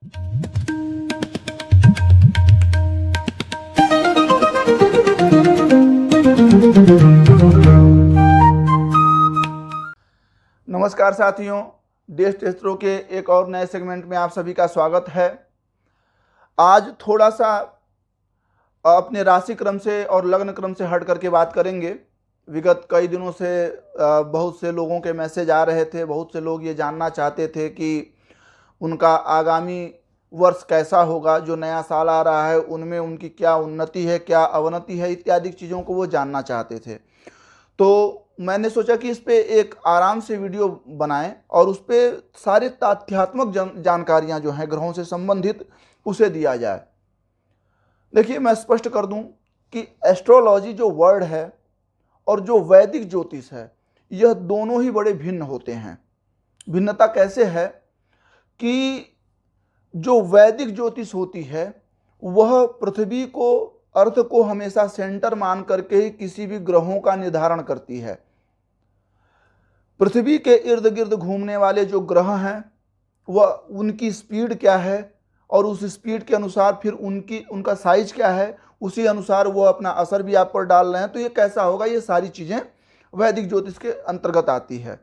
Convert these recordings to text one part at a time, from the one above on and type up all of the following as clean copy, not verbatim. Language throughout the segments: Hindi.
नमस्कार साथियों, देश टेस्टरों के एक और नए सेगमेंट में आप सभी का स्वागत है। आज थोड़ा सा अपने राशि क्रम से और लग्न क्रम से हट करके बात करेंगे। विगत कई दिनों से बहुत से लोगों के मैसेज आ रहे थे, बहुत से लोग ये जानना चाहते थे कि उनका आगामी वर्ष कैसा होगा, जो नया साल आ रहा है उनमें उनकी क्या उन्नति है, क्या अवनति है, इत्यादि चीज़ों को वो जानना चाहते थे। तो मैंने सोचा कि इस पे एक आराम से वीडियो बनाएं और उस पे सारे तथ्यात्मक जानकारियां जो हैं ग्रहों से संबंधित उसे दिया जाए। देखिए, मैं स्पष्ट कर दूं कि एस्ट्रोलॉजी जो वर्ड है और जो वैदिक ज्योतिष है, यह दोनों ही बड़े भिन्न होते हैं। भिन्नता कैसे है कि जो वैदिक ज्योतिष होती है वह पृथ्वी को, अर्थ को हमेशा सेंटर मान करके ही किसी भी ग्रहों का निर्धारण करती है। पृथ्वी के इर्द गिर्द घूमने वाले जो ग्रह हैं वह उनकी स्पीड क्या है और उस स्पीड के अनुसार फिर उनका साइज क्या है, उसी अनुसार वो अपना असर भी आप पर डाल रहे हैं। तो ये कैसा होगा, ये सारी चीज़ें वैदिक ज्योतिष के अंतर्गत आती है।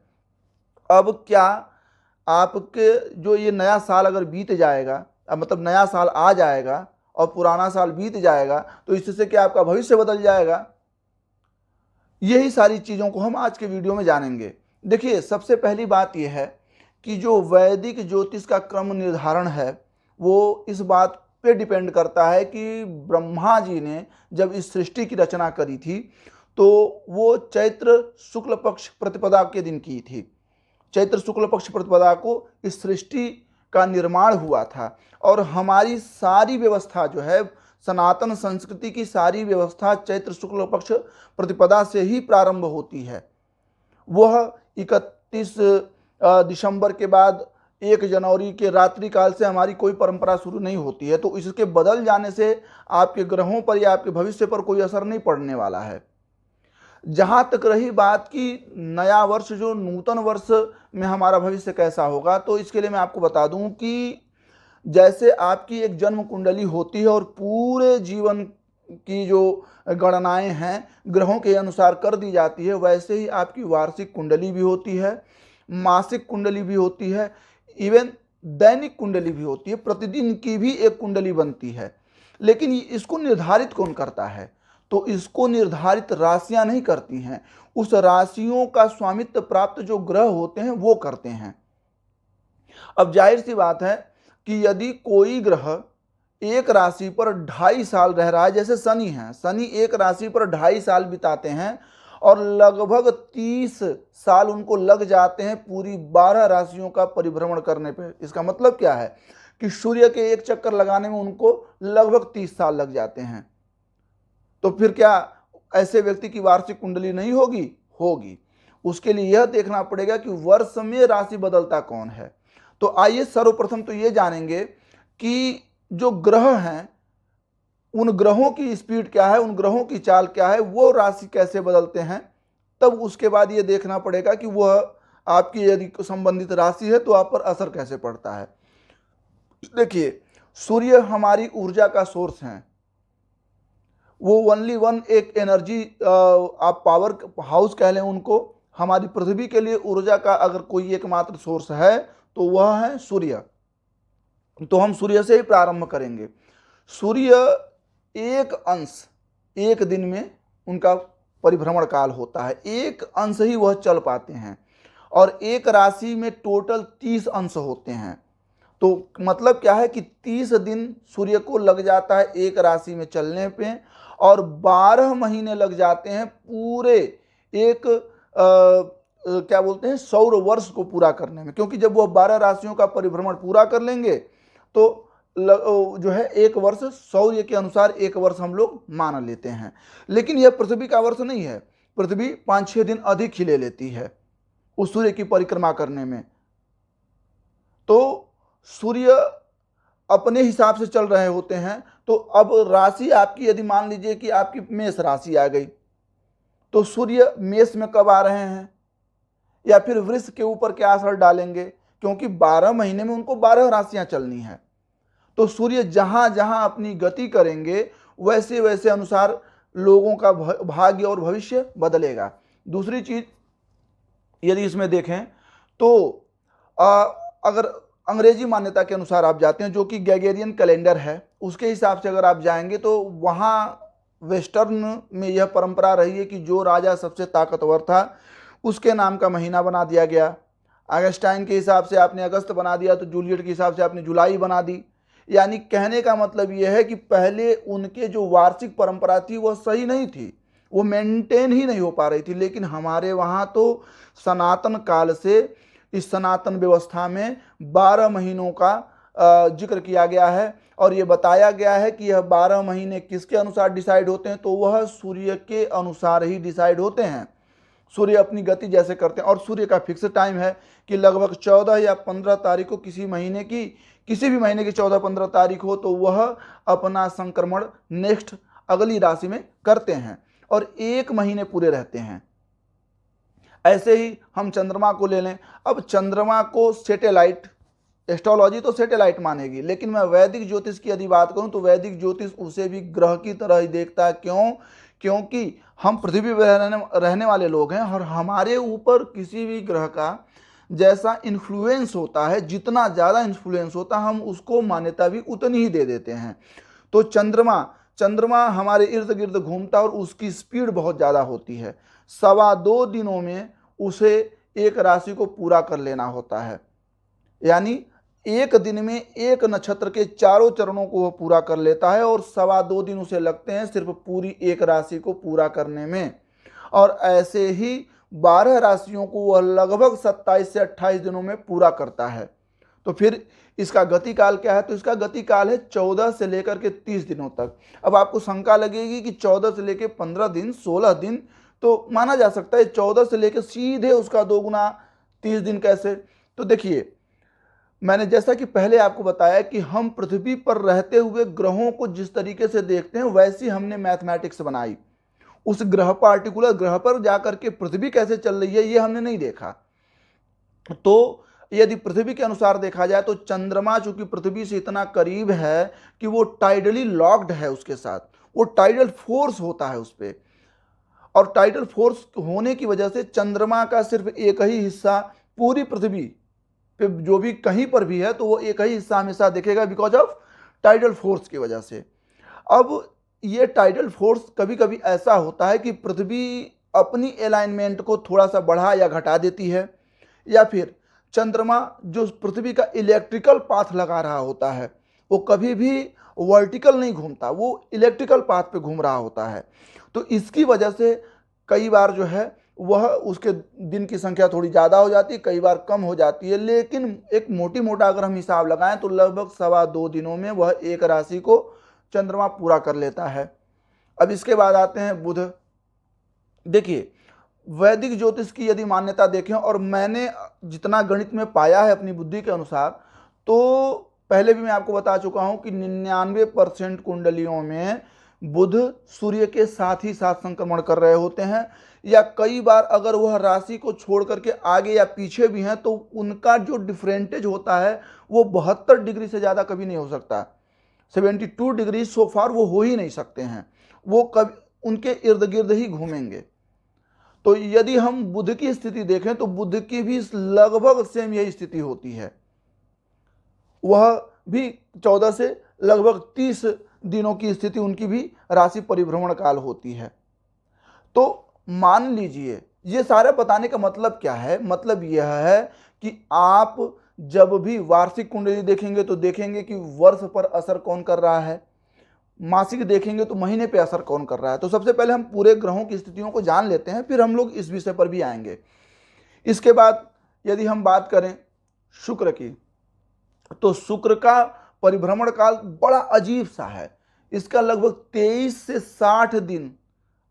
अब क्या आपके जो ये नया साल अगर बीत जाएगा, मतलब नया साल आ जाएगा और पुराना साल बीत जाएगा, तो इससे क्या आपका भविष्य बदल जाएगा? यही सारी चीज़ों को हम आज के वीडियो में जानेंगे। देखिए, सबसे पहली बात यह है कि जो वैदिक ज्योतिष का क्रम निर्धारण है वो इस बात पे डिपेंड करता है कि ब्रह्मा जी ने जब इस सृष्टि की रचना करी थी तो वो चैत्र शुक्ल पक्ष प्रतिपदा के दिन की थी। चैत्र शुक्ल पक्ष प्रतिपदा को इस सृष्टि का निर्माण हुआ था और हमारी सारी व्यवस्था जो है, सनातन संस्कृति की सारी व्यवस्था चैत्र शुक्ल पक्ष प्रतिपदा से ही प्रारंभ होती है। वह 31 दिसंबर के बाद 1 जनवरी के रात्रि काल से हमारी कोई परंपरा शुरू नहीं होती है। तो इसके बदल जाने से आपके ग्रहों पर या आपके भविष्य पर कोई असर नहीं पड़ने वाला है। जहाँ तक रही बात कि नया वर्ष, जो नूतन वर्ष में हमारा भविष्य कैसा होगा, तो इसके लिए मैं आपको बता दूं कि जैसे आपकी एक जन्म कुंडली होती है और पूरे जीवन की जो गणनाएं हैं ग्रहों के अनुसार कर दी जाती है, वैसे ही आपकी वार्षिक कुंडली भी होती है, मासिक कुंडली भी होती है, इवन दैनिक कुंडली भी होती है, प्रतिदिन की भी एक कुंडली बनती है। लेकिन इसको निर्धारित कौन करता है? तो इसको निर्धारित राशियां नहीं करती हैं, उस राशियों का स्वामित्व प्राप्त जो ग्रह होते हैं वो करते हैं। अब जाहिर सी बात है कि यदि कोई ग्रह एक राशि पर 2.5 साल रह रहा है, जैसे शनि है, शनि एक राशि पर 2.5 साल बिताते हैं और लगभग 30 साल उनको लग जाते हैं पूरी 12 राशियों का परिभ्रमण करने पर। इसका मतलब क्या है कि सूर्य के एक चक्कर लगाने में उनको लगभग 30 साल लग जाते हैं। तो फिर क्या ऐसे व्यक्ति की वार्षिक कुंडली नहीं होगी? होगी। उसके लिए यह देखना पड़ेगा कि वर्ष में राशि बदलता कौन है। तो आइए सर्वप्रथम तो ये जानेंगे कि जो ग्रह हैं उन ग्रहों की स्पीड क्या है, उन ग्रहों की चाल क्या है, वो राशि कैसे बदलते हैं। तब उसके बाद ये देखना पड़ेगा कि वह आपकी यदि संबंधित राशि है तो आप पर असर कैसे पड़ता है। देखिए, सूर्य हमारी ऊर्जा का सोर्स है। वो ओनली वन एक एनर्जी, आप पावर हाउस कह लें उनको। हमारी पृथ्वी के लिए ऊर्जा का अगर कोई एकमात्र सोर्स है तो वह है सूर्य। तो हम सूर्य से ही प्रारंभ करेंगे। सूर्य एक अंश एक दिन में उनका परिभ्रमण काल होता है, एक अंश ही वह चल पाते हैं और एक राशि में टोटल 30 अंश होते हैं। तो मतलब क्या है कि 30 दिन सूर्य को लग जाता है एक राशि में चलने पे और 12 महीने लग जाते हैं पूरे एक क्या बोलते हैं सौर वर्ष को पूरा करने में। क्योंकि जब वह 12 राशियों का परिभ्रमण पूरा कर लेंगे तो जो है एक वर्ष सौर्य के अनुसार एक वर्ष हम लोग मान लेते हैं। लेकिन यह पृथ्वी का वर्ष नहीं है। पृथ्वी 5-6 दिन अधिक ही ले लेती है उस सूर्य की परिक्रमा करने में। तो सूर्य अपने हिसाब से चल रहे होते हैं। तो अब राशि आपकी, यदि मान लीजिए कि आपकी मेष राशि आ गई, तो सूर्य मेष में कब आ रहे हैं या फिर वृष के ऊपर क्या असर डालेंगे? क्योंकि 12 महीने में उनको 12 राशियां चलनी है। तो सूर्य जहां जहां अपनी गति करेंगे वैसे वैसे अनुसार लोगों का भाग्य और भविष्य बदलेगा। दूसरी चीज यदि इसमें देखें तो अगर अंग्रेजी मान्यता के अनुसार आप जाते हैं जो कि ग्रेगोरियन कैलेंडर है, उसके हिसाब से अगर आप जाएंगे तो वहाँ वेस्टर्न में यह परंपरा रही है कि जो राजा सबसे ताकतवर था उसके नाम का महीना बना दिया गया। अगस्टाइन के हिसाब से आपने अगस्त बना दिया तो जूलियट के हिसाब से आपने जुलाई बना दी। यानी कहने का मतलब यह है कि पहले उनके जो वार्षिक परंपरा थी वह सही नहीं थी, वो मेंटेन ही नहीं हो पा रही थी। लेकिन हमारे वहाँ तो सनातन काल से इस सनातन व्यवस्था में 12 महीनों का जिक्र किया गया है और ये बताया गया है कि यह 12 महीने किसके अनुसार डिसाइड होते हैं, तो वह सूर्य के अनुसार ही डिसाइड होते हैं। सूर्य अपनी गति जैसे करते हैं और सूर्य का फिक्स टाइम है कि लगभग 14 या 15 तारीख को किसी भी महीने की 14-15 तारीख हो तो वह अपना संक्रमण नेक्स्ट अगली राशि में करते हैं और 1 महीने पूरे रहते हैं। ऐसे ही हम चंद्रमा को ले लें। अब चंद्रमा को सैटेलाइट, एस्ट्रोलॉजी तो सैटेलाइट मानेगी, लेकिन मैं वैदिक ज्योतिष की यदि बात करूं तो वैदिक ज्योतिष उसे भी ग्रह की तरह ही देखता है। क्यों? क्योंकि हम पृथ्वी पर रहने वाले लोग हैं और हमारे ऊपर किसी भी ग्रह का जैसा इन्फ्लुएंस होता है, जितना ज़्यादा इन्फ्लुएंस होता है हम उसको मान्यता भी उतनी ही दे देते हैं। तो चंद्रमा हमारे इर्द गिर्द घूमता है और उसकी स्पीड बहुत ज़्यादा होती है। 2.25 दिनों में उसे एक राशि को पूरा कर लेना होता है। यानी एक दिन में एक नक्षत्र के चारों चरणों को वह पूरा कर लेता है और 2.25 दिन उसे लगते हैं सिर्फ पूरी एक राशि को पूरा करने में। और ऐसे ही 12 राशियों को वह लगभग 27 से 28 दिनों में पूरा करता है। तो फिर इसका गति काल क्या है? तो इसका गति काल है 14 से लेकर के 30 दिनों तक। अब आपको शंका लगेगी कि 14 से लेकर 15 दिन, 16 दिन तो माना जा सकता है, 14 से लेकर सीधे उसका 2 गुना 30 दिन कैसे? तो देखिए, मैंने जैसा कि पहले आपको बताया कि हम पृथ्वी पर रहते हुए ग्रहों को जिस तरीके से देखते हैं वैसी हमने मैथमेटिक्स बनाई। उस ग्रह, पार्टिकुलर ग्रह पर जाकर के पृथ्वी कैसे चल रही है ये हमने नहीं देखा। तो यदि पृथ्वी के अनुसार देखा जाए तो चंद्रमा चूंकि पृथ्वी से इतना करीब है कि वो टाइडली लॉक्ड है, उसके साथ वो टाइडल फोर्स होता है उस पर, और टाइडल फोर्स होने की वजह से चंद्रमा का सिर्फ एक ही हिस्सा पूरी पृथ्वी पे जो भी कहीं पर भी है तो वो एक ही हिस्सा हमेशा दिखेगा बिकॉज ऑफ टाइडल फोर्स की वजह से। अब ये टाइडल फोर्स कभी कभी ऐसा होता है कि पृथ्वी अपनी अलाइनमेंट को थोड़ा सा बढ़ा या घटा देती है, या फिर चंद्रमा जो पृथ्वी का इलेक्ट्रिकल पाथ लगा रहा होता है वो कभी भी वर्टिकल नहीं घूमता, वो इलेक्ट्रिकल पाथ पे घूम रहा होता है। तो इसकी वजह से कई बार जो है वह उसके दिन की संख्या थोड़ी ज़्यादा हो जाती है, कई बार कम हो जाती है, लेकिन एक मोटी मोटा अगर हम हिसाब लगाएं तो लगभग 2.25 दिनों में वह एक राशि को चंद्रमा पूरा कर लेता है। अब इसके बाद आते हैं बुध। देखिए, वैदिक ज्योतिष की यदि मान्यता देखें और मैंने जितना गणित में पाया है अपनी बुद्धि के अनुसार, तो पहले भी मैं आपको बता चुका हूं कि 99% कुंडलियों में बुध सूर्य के साथ ही साथ संक्रमण कर रहे होते हैं, या कई बार अगर वह राशि को छोड़ करके आगे या पीछे भी हैं तो उनका जो डिफरेंटेज होता है वो 72 डिग्री से ज़्यादा कभी नहीं हो सकता। 72 डिग्री सो फार वो हो ही नहीं सकते हैं, वो कभी उनके इर्द गिर्द ही घूमेंगे। तो यदि हम बुध की स्थिति देखें तो बुध की भी लगभग सेम यही स्थिति होती है, वह भी 14 से लगभग 30 दिनों की स्थिति उनकी भी राशि परिभ्रमण काल होती है। तो मान लीजिए, ये सारे बताने का मतलब क्या है? मतलब यह है कि आप जब भी वार्षिक कुंडली देखेंगे तो देखेंगे कि वर्ष पर असर कौन कर रहा है, मासिक देखेंगे तो महीने पे असर कौन कर रहा है। तो सबसे पहले हम पूरे ग्रहों की स्थितियों को जान लेते हैं, फिर हम लोग इस विषय पर भी आएंगे। इसके बाद यदि हम बात करें शुक्र की, तो शुक्र का परिभ्रमण काल बड़ा अजीब सा है। इसका लगभग 23 से 60 दिन,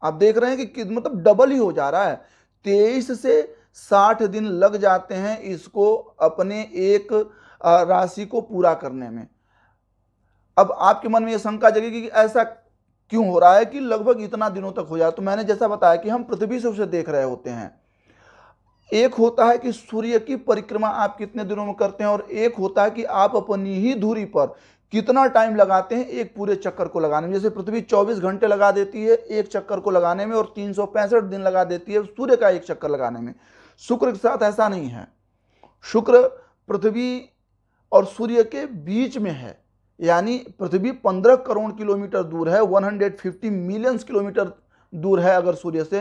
आप देख रहे हैं कि मतलब डबल ही हो जा रहा है। 23 से 60 दिन लग जाते हैं इसको अपने एक राशि को पूरा करने में। अब आपके मन में यह शंका जगेगी कि ऐसा क्यों हो रहा है कि लगभग इतना दिनों तक हो जाए। तो मैंने जैसा बताया कि हम पृथ्वी से उसे देख रहे होते हैं। एक होता है कि सूर्य की परिक्रमा आप कितने दिनों में करते हैं, और एक होता है कि आप अपनी ही धुरी पर कितना टाइम लगाते हैं एक पूरे चक्कर को लगाने में। जैसे पृथ्वी 24 घंटे लगा देती है एक चक्कर को लगाने में और 365 दिन लगा देती है सूर्य का एक चक्कर लगाने में। शुक्र के साथ ऐसा नहीं है। शुक्र पृथ्वी और सूर्य के बीच में है, यानी पृथ्वी 15 करोड़ किलोमीटर दूर है, 150 मिलियन किलोमीटर दूर है अगर सूर्य से,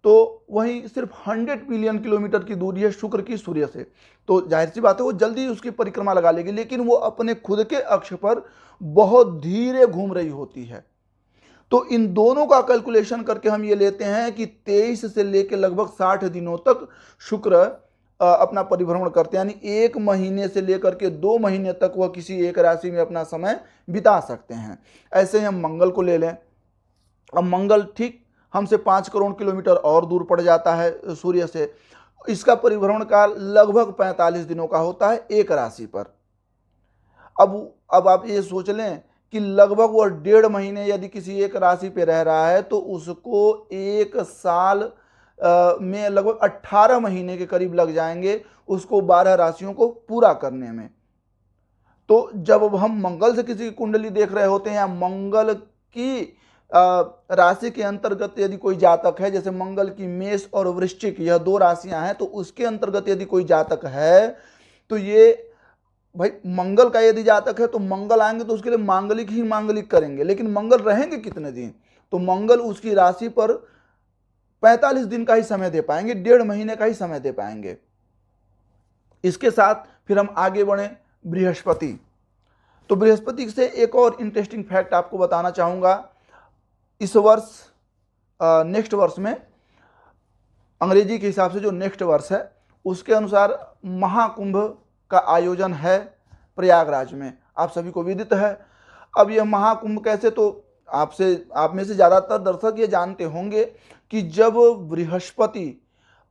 तो वहीं सिर्फ 100 मिलियन किलोमीटर की दूरी है शुक्र की सूर्य से। तो जाहिर सी बात है वो जल्दी उसकी परिक्रमा लगा लेगी, लेकिन वो अपने खुद के अक्ष पर बहुत धीरे घूम रही होती है। तो इन दोनों का कैलकुलेशन करके हम ये लेते हैं कि 23 से लेकर लगभग 60 दिनों तक शुक्र अपना परिभ्रमण करते हैं, यानी 1 महीने से लेकर के 2 महीने तक वह किसी एक राशि में अपना समय बिता सकते हैं। ऐसे ही हम मंगल को ले लें। अब मंगल ठीक हमसे 5 करोड़ किलोमीटर और दूर पड़ जाता है सूर्य से। इसका परिभ्रमण काल लगभग 45 दिनों का होता है एक राशि पर। अब आप ये सोच लें कि लगभग वह 1.5 महीने यदि किसी एक राशि पे रह रहा है तो उसको एक साल में लगभग 18 महीने के करीब लग जाएंगे उसको 12 राशियों को पूरा करने में। तो जब हम मंगल से किसी की कुंडली देख रहे होते हैं या मंगल की राशि के अंतर्गत यदि कोई जातक है, जैसे मंगल की मेष और वृश्चिक यह 2 राशियां हैं, तो उसके अंतर्गत यदि कोई जातक है तो ये भाई मंगल का यदि जातक है तो मंगल आएंगे तो उसके लिए मांगलिक ही मांगलिक करेंगे, लेकिन मंगल रहेंगे कितने दिन, तो मंगल उसकी राशि पर 45 दिन का ही समय दे पाएंगे, 1.5 महीने का ही समय दे पाएंगे। इसके साथ फिर हम आगे बढ़े बृहस्पति। तो बृहस्पति से एक और इंटरेस्टिंग फैक्ट आपको बताना चाहूंगा। इस वर्ष नेक्स्ट वर्ष में अंग्रेजी के हिसाब से जो नेक्स्ट वर्ष है उसके अनुसार महाकुंभ का आयोजन है प्रयागराज में, आप सभी को विदित है। अब यह महाकुंभ कैसे, तो आप में से ज़्यादातर दर्शक ये जानते होंगे कि जब बृहस्पति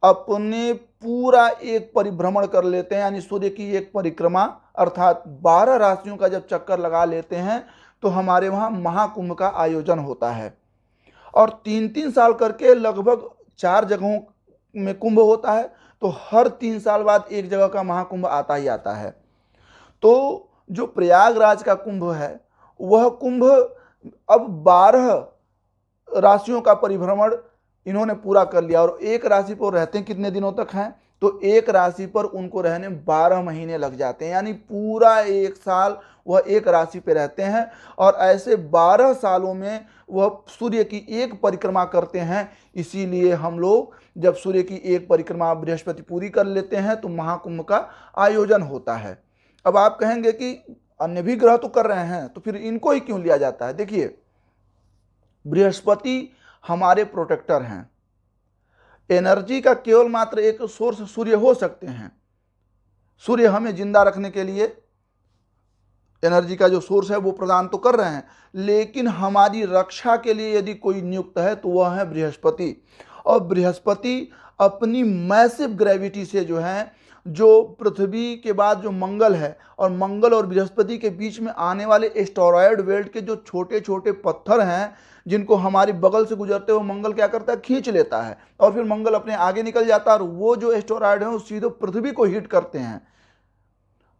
अपने पूरा एक परिभ्रमण कर लेते हैं, यानी सूर्य की एक परिक्रमा अर्थात 12 राशियों का जब चक्कर लगा लेते हैं तो हमारे वहाँ महाकुंभ का आयोजन होता है। और 3-3 साल करके लगभग 4 जगहों में कुंभ होता है, तो हर 3 साल बाद एक जगह का महाकुंभ आता ही आता है। तो जो प्रयागराज का कुंभ है वह कुंभ अब 12 राशियों का परिभ्रमण इन्होंने पूरा कर लिया। और एक राशि पर रहते हैं कितने दिनों तक हैं, तो एक राशि पर उनको रहने 12 महीने लग जाते हैं, यानी पूरा एक साल वह एक राशि पे रहते हैं। और ऐसे 12 सालों में वह सूर्य की एक परिक्रमा करते हैं। इसीलिए हम लोग जब सूर्य की एक परिक्रमा बृहस्पति पूरी कर लेते हैं तो महाकुंभ का आयोजन होता है। अब आप कहेंगे कि अन्य भी ग्रह तो कर रहे हैं तो फिर इनको ही क्यों लिया जाता है। देखिए, बृहस्पति हमारे प्रोटेक्टर हैं। एनर्जी का केवल मात्र एक सोर्स सूर्य हो सकते हैं। सूर्य हमें जिंदा रखने के लिए एनर्जी का जो सोर्स है वो प्रदान तो कर रहे हैं, लेकिन हमारी रक्षा के लिए यदि कोई नियुक्त है तो वह है बृहस्पति। और बृहस्पति अपनी मैसिव ग्रेविटी से जो है, जो पृथ्वी के बाद जो मंगल है और मंगल और बृहस्पति के बीच में आने वाले एस्टेरॉयड बेल्ट के जो छोटे छोटे पत्थर हैं जिनको हमारी बगल से गुजरते हुए मंगल क्या करता है, खींच लेता है और फिर मंगल अपने आगे निकल जाता है और वो जो एस्टेरॉयड हैं वो सीधे पृथ्वी को हिट करते हैं।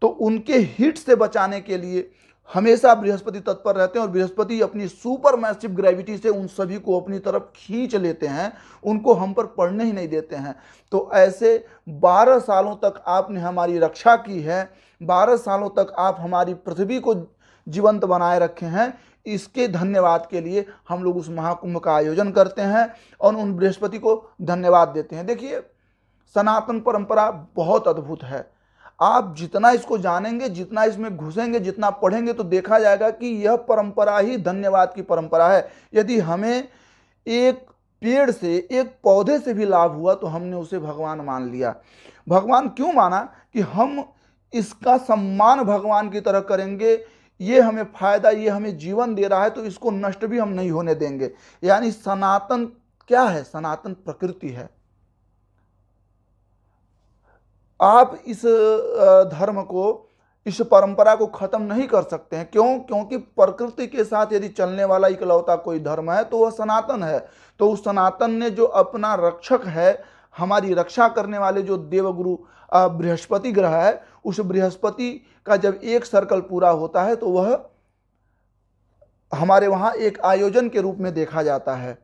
तो उनके हिट से बचाने के लिए हमेशा बृहस्पति तत्पर रहते हैं और बृहस्पति अपनी सुपर मैसिव ग्रेविटी से उन सभी को अपनी तरफ खींच लेते हैं, उनको हम पर पड़ने ही नहीं देते हैं। तो ऐसे 12 सालों तक आपने हमारी रक्षा की है, 12 सालों तक आप हमारी पृथ्वी को जीवंत बनाए रखे हैं। इसके धन्यवाद के लिए हम लोग उस महाकुंभ का आयोजन करते हैं और उन बृहस्पति को धन्यवाद देते हैं। देखिए, सनातन परंपरा बहुत अद्भुत है। आप जितना इसको जानेंगे, जितना इसमें घुसेंगे, जितना पढ़ेंगे तो देखा जाएगा कि यह परंपरा ही धन्यवाद की परंपरा है। यदि हमें एक पेड़ से, एक पौधे से भी लाभ हुआ तो हमने उसे भगवान मान लिया। भगवान क्यों माना कि हम इसका सम्मान भगवान की तरह करेंगे, ये हमें फायदा, ये हमें जीवन दे रहा है तो इसको नष्ट भी हम नहीं होने देंगे। यानी सनातन क्या है, सनातन प्रकृति है। आप इस धर्म को, इस परंपरा को खत्म नहीं कर सकते हैं। क्यों? क्योंकि प्रकृति के साथ यदि चलने वाला इकलौता कोई धर्म है तो वह सनातन है। तो उस सनातन ने जो अपना रक्षक है, हमारी रक्षा करने वाले जो देवगुरु बृहस्पति ग्रह है, उस बृहस्पति का जब एक सर्कल पूरा होता है तो वह हमारे वहाँ एक आयोजन के रूप में देखा जाता है।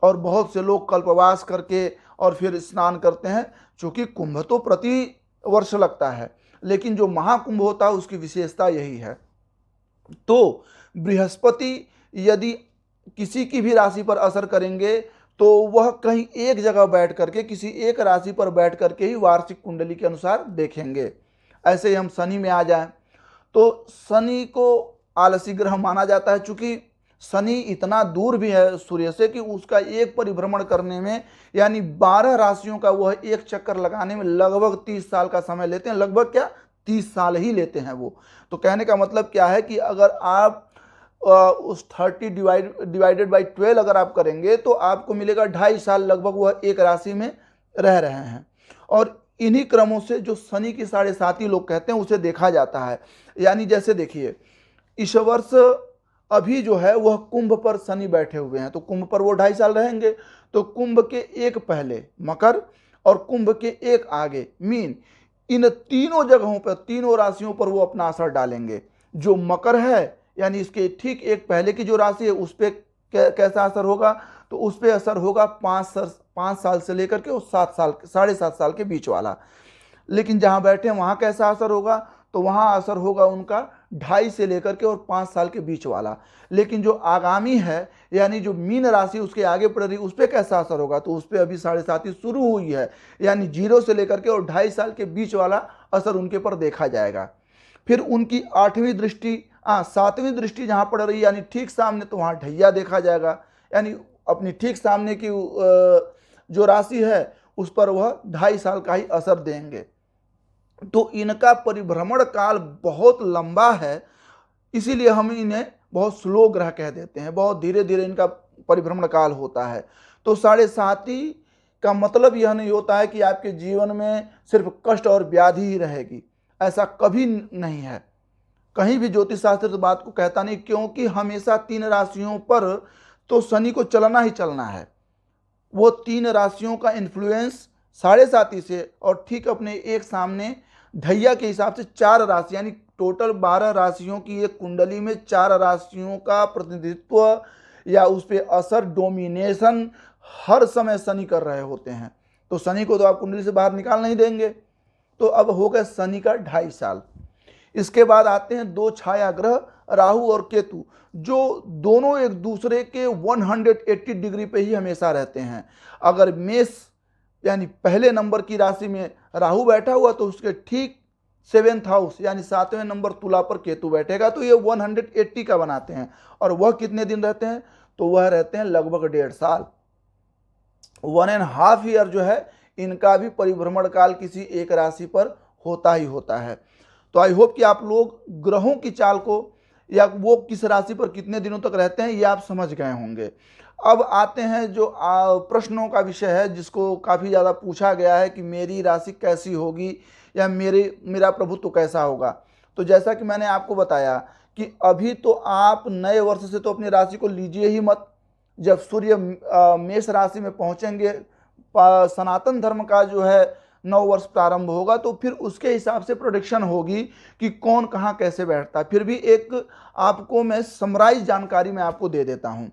और बहुत से लोग कल्पवास करके और फिर स्नान करते हैं। चूँकि कुंभ तो प्रति वर्ष लगता है, लेकिन जो महाकुंभ होता है उसकी विशेषता यही है। तो बृहस्पति यदि किसी की भी राशि पर असर करेंगे तो वह कहीं एक जगह बैठ करके, किसी एक राशि पर बैठ करके ही वार्षिक कुंडली के अनुसार देखेंगे। ऐसे ही हम शनि में आ जाएं तो शनि को आलसी ग्रह माना जाता है। चूंकि शनि इतना दूर भी है सूर्य से कि उसका एक परिभ्रमण करने में, यानी 12 राशियों का वह एक चक्कर लगाने में लगभग 30 साल का समय लेते हैं। लगभग क्या, 30 साल ही लेते हैं वो। तो कहने का मतलब क्या है कि अगर आप उस 30 डिवाइडेड बाई 12 अगर आप करेंगे तो आपको मिलेगा 2.5 साल लगभग वह एक राशि में रह रहे हैं। और इन्हीं क्रमों से जो शनि की 7.5 लोग कहते हैं उसे देखा जाता है। यानी जैसे देखिए, इस वर्ष अभी जो है वह कुंभ पर शनि बैठे हुए हैं, तो कुंभ पर वो 2.5 साल रहेंगे। तो कुंभ के एक पहले मकर और कुंभ के एक आगे मीन, इन तीनों जगहों पर, तीनों राशियों पर वो अपना असर डालेंगे। जो मकर है यानी इसके ठीक एक पहले की जो राशि है उस पर कैसा असर होगा, तो उस पर असर होगा 5 साल से लेकर के 7 साल, 7.5 साल के बीच वाला। लेकिन जहाँ बैठे हैं वहाँ कैसा असर होगा, तो वहाँ असर होगा उनका 2.5 से लेकर के और 5 साल के बीच वाला। लेकिन जो आगामी है यानी जो मीन राशि उसके आगे पड़ रही, उस पर कैसा असर होगा, तो उस पर अभी 7.5 शुरू हुई है, यानी 0 से लेकर के और 2.5 साल के बीच वाला असर उनके पर देखा जाएगा। फिर उनकी 8वीं दृष्टि, 7वीं दृष्टि जहाँ पड़ रही है यानी ठीक सामने, तो वहाँ ढैया देखा जाएगा। यानी अपनी ठीक सामने की जो राशि है उस पर वह 2.5 साल का ही असर देंगे। तो इनका परिभ्रमण काल बहुत लंबा है, इसीलिए हम इन्हें बहुत स्लो ग्रह कह देते हैं। बहुत धीरे धीरे इनका परिभ्रमण काल होता है। तो 7.5 का मतलब यह नहीं होता है कि आपके जीवन में सिर्फ कष्ट और व्याधि ही रहेगी, ऐसा कभी नहीं है। कहीं भी ज्योतिष शास्त्र इस बात को कहता नहीं, क्योंकि हमेशा 3 राशियों पर तो शनि को चलना ही चलना है। वो 3 राशियों का इन्फ्लुएंस 7.5 से और ठीक अपने एक सामने ढैया के हिसाब से 4 राशि, यानी टोटल 12 राशियों की एक कुंडली में 4 राशियों का प्रतिनिधित्व या उस पर असर, डोमिनेशन हर समय शनि कर रहे होते हैं। तो शनि को तो आप कुंडली से बाहर निकाल नहीं देंगे। तो अब हो गए शनि का 2.5 साल। इसके बाद आते हैं 2 छाया ग्रह राहु और केतु, जो दोनों एक दूसरे के 180 डिग्री पे ही हमेशा रहते हैं। अगर मेष यानी पहले नंबर की राशि में राहु बैठा हुआ तो उसके ठीक 7th हाउस यानी 7वें नंबर तुला पर केतु बैठेगा, तो ये 180 का बनाते हैं। और वह कितने दिन रहते हैं, तो वह रहते हैं लगभग 1.5 साल, 1.5 ईयर जो है इनका भी परिभ्रमण काल किसी एक राशि पर होता ही होता है। तो आई होप कि आप लोग ग्रहों की चाल को या वो किस राशि पर कितने दिनों तक रहते हैं ये आप समझ गए होंगे। अब आते हैं जो प्रश्नों का विषय है, जिसको काफ़ी ज़्यादा पूछा गया है कि मेरी राशि कैसी होगी या मेरा प्रभुत्व कैसा होगा। तो जैसा कि मैंने आपको बताया कि अभी तो आप नए वर्ष से तो अपनी राशि को लीजिए ही मत। जब सूर्य मेष राशि में पहुंचेंगे, सनातन धर्म का जो है 9 वर्ष प्रारंभ होगा, तो फिर उसके हिसाब से प्रोडिक्शन होगी कि कौन कहाँ कैसे बैठता है। फिर भी एक आपको मैं समराइज जानकारी मैं आपको दे देता हूँ।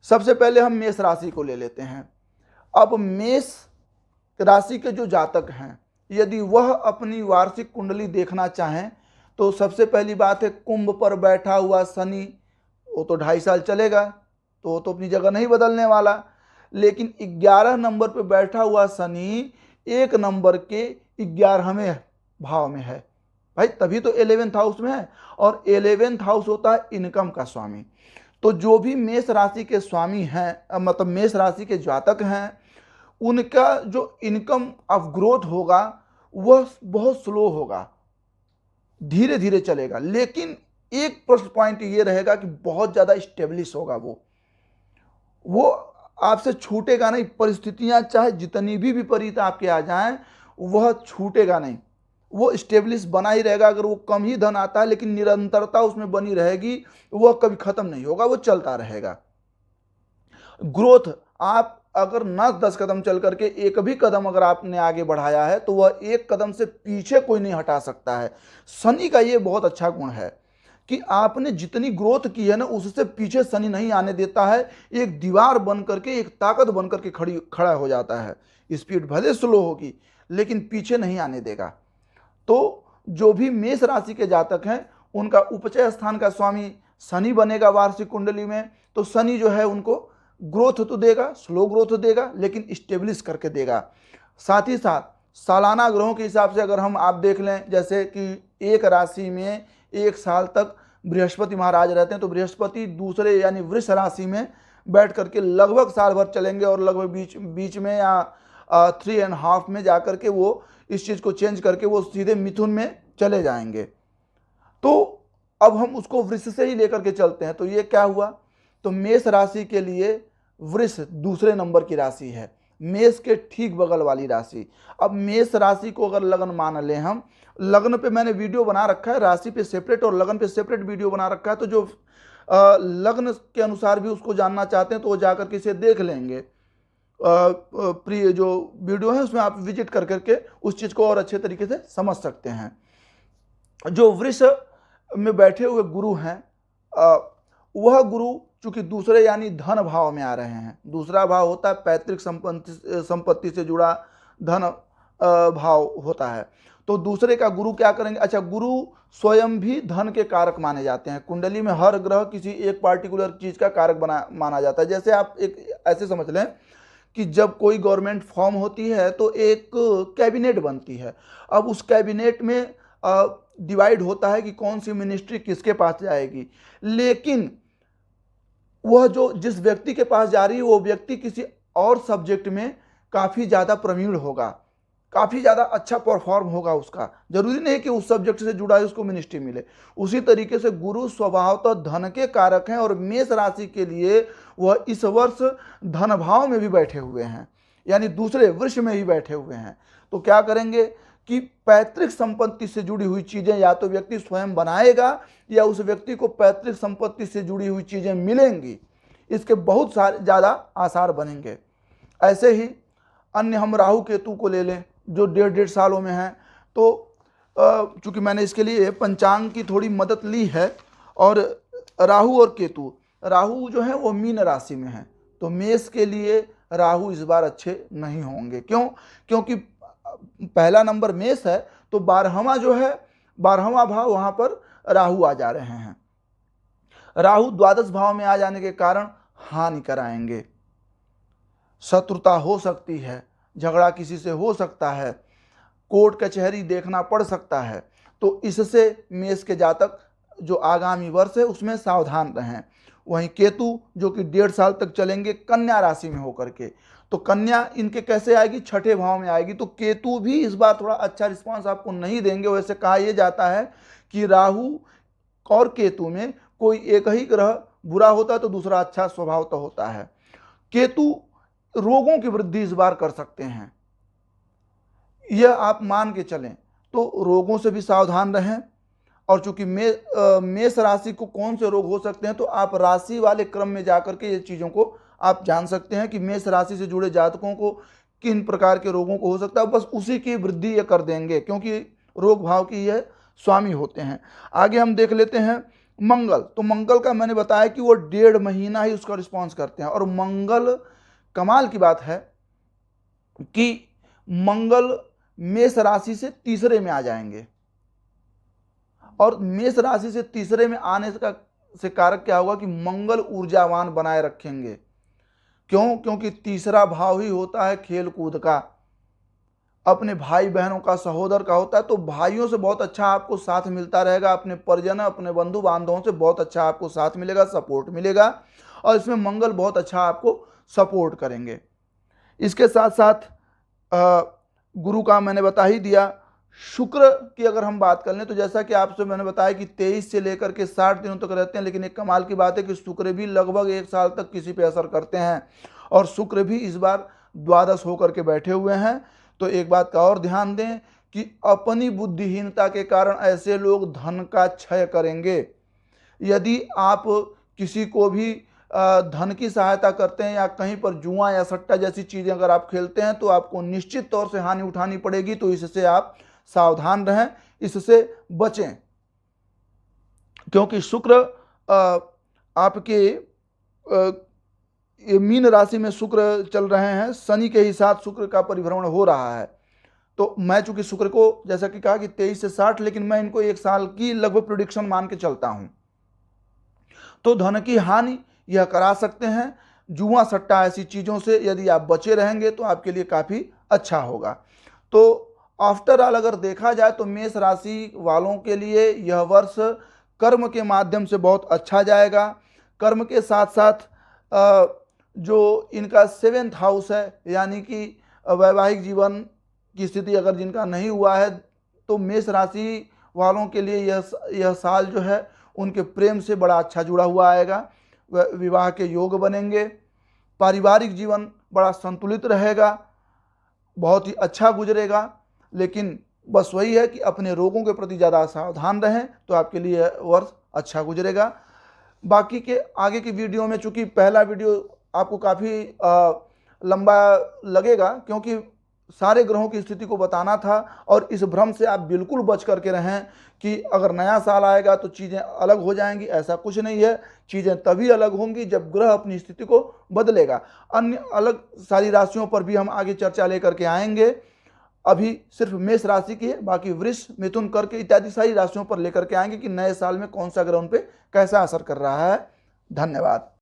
सबसे पहले हम मेष राशि को ले लेते हैं। अब मेष राशि के जो जातक हैं, यदि वह अपनी वार्षिक कुंडली देखना चाहें तो सबसे पहली बात है, कुंभ पर बैठा हुआ शनि वो तो 2.5 साल चलेगा, तो वो तो अपनी जगह नहीं बदलने वाला। लेकिन 11 नंबर पर बैठा हुआ शनि 1 नंबर के 11वें भाव में है भाई, तभी तो 11th हाउस में है। और 11th हाउस होता है इनकम का स्वामी। तो जो भी मेष राशि के स्वामी हैं, मतलब मेष राशि के जातक हैं, उनका जो इनकम ऑफ ग्रोथ होगा वह बहुत स्लो होगा, धीरे धीरे चलेगा। लेकिन एक प्लस पॉइंट ये रहेगा कि बहुत ज़्यादा स्टेब्लिश होगा। वो आपसे छूटेगा नहीं। परिस्थितियां चाहे जितनी भी विपरीत आपके आ जाएं, वह छूटेगा नहीं, वो स्टेब्लिश बना ही रहेगा। अगर वो कम ही धन आता है लेकिन निरंतरता उसमें बनी रहेगी, वह कभी खत्म नहीं होगा, वो चलता रहेगा। ग्रोथ, आप अगर न 10 कदम चल करके एक भी कदम अगर आपने आगे बढ़ाया है तो वह एक कदम से पीछे कोई नहीं हटा सकता है। शनि का ये बहुत अच्छा गुण है कि आपने जितनी ग्रोथ की है ना, उससे पीछे शनि नहीं आने देता है। एक दीवार बन करके, एक ताकत बन करके खड़ा हो जाता है। स्पीड भले स्लो होगी लेकिन पीछे नहीं आने देगा। तो जो भी मेष राशि के जातक हैं उनका उपचय स्थान का स्वामी शनि बनेगा वार्षिक कुंडली में। तो शनि जो है उनको ग्रोथ तो देगा, स्लो ग्रोथ देगा, लेकिन स्टेब्लिश करके देगा। साथ ही साथ सालाना ग्रहों के हिसाब से अगर हम आप देख लें, जैसे कि एक राशि में एक साल तक बृहस्पति महाराज रहते हैं, तो बृहस्पति दूसरे यानी वृष राशि में बैठ करके लगभग साल भर चलेंगे और लगभग बीच में या 3.5 में जाकर के वो इस चीज़ को चेंज करके वो सीधे मिथुन में चले जाएंगे। तो अब हम उसको वृष से ही लेकर के चलते हैं। तो ये क्या हुआ, तो मेष राशि के लिए वृष दूसरे नंबर की राशि है, मेष के ठीक बगल वाली राशि। अब मेष राशि को अगर लग्न मान लें हम, लग्न पे मैंने वीडियो बना रखा है, राशि पे सेपरेट और लग्न पे सेपरेट वीडियो बना रखा है। तो जो लग्न के अनुसार भी उसको जानना चाहते हैं तो वो जाकर के इसे देख लेंगे। प्रिय जो वीडियो है उसमें आप विजिट कर करके उस चीज़ को और अच्छे तरीके से समझ सकते हैं। जो वृष में बैठे हुए गुरु हैं, वह गुरु चूंकि दूसरे यानी धन भाव में आ रहे हैं। दूसरा भाव होता है पैतृक संपत्ति से जुड़ा धन भाव होता है। तो दूसरे का गुरु क्या करेंगे, अच्छा गुरु स्वयं भी धन के कारक माने जाते हैं। कुंडली में हर ग्रह किसी एक पार्टिकुलर चीज का कारक माना जाता है। जैसे आप एक ऐसे समझ लें कि जब कोई गवर्नमेंट फॉर्म होती है तो एक कैबिनेट बनती है। अब उस कैबिनेट में डिवाइड होता है कि कौन सी मिनिस्ट्री किसके पास जाएगी, लेकिन वह जो जिस व्यक्ति के पास जा रही है वो व्यक्ति किसी और सब्जेक्ट में काफ़ी ज़्यादा प्रवीण होगा, काफ़ी ज़्यादा अच्छा परफॉर्म होगा। उसका जरूरी नहीं कि उस सब्जेक्ट से जुड़ा है उसको मिनिस्ट्री मिले। उसी तरीके से गुरु स्वभावतः धन के कारक हैं और मेष राशि के लिए वह इस वर्ष धन भाव में भी बैठे हुए हैं, यानी दूसरे वृष में ही बैठे हुए हैं। तो क्या करेंगे कि पैतृक संपत्ति से जुड़ी हुई चीज़ें या तो व्यक्ति स्वयं बनाएगा या उस व्यक्ति को पैतृक संपत्ति से जुड़ी हुई चीज़ें मिलेंगी। इसके बहुत सारे ज़्यादा आसार बनेंगे। ऐसे ही अन्य हम राहु केतु को ले लें जो 1.5 सालों में हैं। तो चूँकि मैंने इसके लिए पंचांग की थोड़ी मदद ली है, और राहु और केतु, राहु जो है वो मीन राशि में है, तो मेष के लिए राहु इस बार अच्छे नहीं होंगे। क्यों? क्योंकि पहला नंबर मेष है, तो 12वां जो है 12वां भाव वहां पर राहु आ जा रहे हैं। राहु द्वादश भाव में आ जाने के कारण हानि कराएंगे, शत्रुता हो सकती है, झगड़ा किसी से हो सकता है, कोर्ट कचहरी देखना पड़ सकता है। तो इससे मेष के जातक जो आगामी वर्ष है उसमें सावधान रहें। वहीं केतु जो कि 1.5 साल तक चलेंगे कन्या राशि में होकर के, तो कन्या इनके कैसे आएगी, छठे भाव में आएगी। तो केतु भी इस बार थोड़ा अच्छा रिस्पांस आपको नहीं देंगे। वैसे कहा यह जाता है कि राहु और केतु में कोई एक ही ग्रह बुरा होता है तो दूसरा अच्छा स्वभाव तो होता है। केतु रोगों की वृद्धि इस बार कर सकते हैं, यह आप मान के चलें। तो रोगों से भी सावधान रहें। और चूंकि मेष राशि को कौन से रोग हो सकते हैं, तो आप राशि वाले क्रम में जाकर के ये चीज़ों को आप जान सकते हैं कि मेष राशि से जुड़े जातकों को किन प्रकार के रोगों को हो सकता है। बस उसी की वृद्धि ये कर देंगे क्योंकि रोग भाव की यह स्वामी होते हैं। आगे हम देख लेते हैं मंगल। तो मंगल का मैंने बताया कि वो 1.5 महीना ही उसका रिस्पॉन्स करते हैं। और मंगल, कमाल की बात है कि मंगल मेष राशि से तीसरे में आ जाएंगे। और मेष राशि से तीसरे में आने का से कारक क्या होगा कि मंगल ऊर्जावान बनाए रखेंगे। क्यों? क्योंकि तीसरा भाव ही होता है खेल कूद का, अपने भाई बहनों का, सहोदर का होता है। तो भाइयों से बहुत अच्छा आपको साथ मिलता रहेगा, अपने परिजन, अपने बंधु बांधवों से बहुत अच्छा आपको साथ मिलेगा, सपोर्ट मिलेगा। और इसमें मंगल बहुत अच्छा आपको सपोर्ट करेंगे। इसके साथ साथ गुरु का मैंने बता ही दिया। शुक्र की अगर हम बात कर लें तो जैसा कि आपसे मैंने बताया कि 23 से लेकर के 60 दिनों तक रहते हैं, लेकिन एक कमाल की बात है कि शुक्र भी लगभग 1 साल तक किसी पे असर करते हैं। और शुक्र भी इस बार द्वादश होकर के बैठे हुए हैं। तो एक बात का और ध्यान दें कि अपनी बुद्धिहीनता के कारण ऐसे लोग धन का क्षय करेंगे। यदि आप किसी को भी धन की सहायता करते हैं या कहीं पर जुआ या सट्टा जैसी चीज़ें अगर आप खेलते हैं तो आपको निश्चित तौर से हानि उठानी पड़ेगी, तो इससे आप सावधान रहें, इससे बचें। क्योंकि शुक्र आपके ये मीन राशि में शुक्र चल रहे हैं, शनि के ही साथ शुक्र का परिभ्रमण हो रहा है। तो मैं चूंकि शुक्र को जैसा कि कहा कि 23 से 60, लेकिन मैं इनको 1 साल की लगभग प्रिडिक्शन मान के चलता हूं। तो धन की हानि यह करा सकते हैं। जुआ सट्टा ऐसी चीज़ों से यदि आप बचे रहेंगे तो आपके लिए काफ़ी अच्छा होगा। तो आफ्टर ऑल अगर देखा जाए तो मेष राशि वालों के लिए यह वर्ष कर्म के माध्यम से बहुत अच्छा जाएगा। कर्म के साथ साथ जो इनका 7th हाउस है, यानी कि वैवाहिक जीवन की स्थिति अगर जिनका नहीं हुआ है तो मेष राशि वालों के लिए यह साल जो है उनके प्रेम से बड़ा अच्छा जुड़ा हुआ आएगा। विवाह के योग बनेंगे। पारिवारिक जीवन बड़ा संतुलित रहेगा, बहुत ही अच्छा गुजरेगा। लेकिन बस वही है कि अपने रोगों के प्रति ज़्यादा सावधान रहें तो आपके लिए वर्ष अच्छा गुजरेगा। बाकी के आगे की वीडियो में, चूंकि पहला वीडियो आपको काफ़ी लंबा लगेगा क्योंकि सारे ग्रहों की स्थिति को बताना था, और इस भ्रम से आप बिल्कुल बच करके रहें कि अगर नया साल आएगा तो चीज़ें अलग हो जाएंगी। ऐसा कुछ नहीं है, चीज़ें तभी अलग होंगी जब ग्रह अपनी स्थिति को बदलेगा। अन्य अलग सारी राशियों पर भी हम आगे चर्चा लेकर के आएंगे। अभी सिर्फ मेष राशि की है, बाकी वृष, मिथुन, कर्क इत्यादि सारी राशियों पर लेकर के आएंगे कि नए साल में कौन सा ग्रह उन पे कैसा असर कर रहा है। धन्यवाद।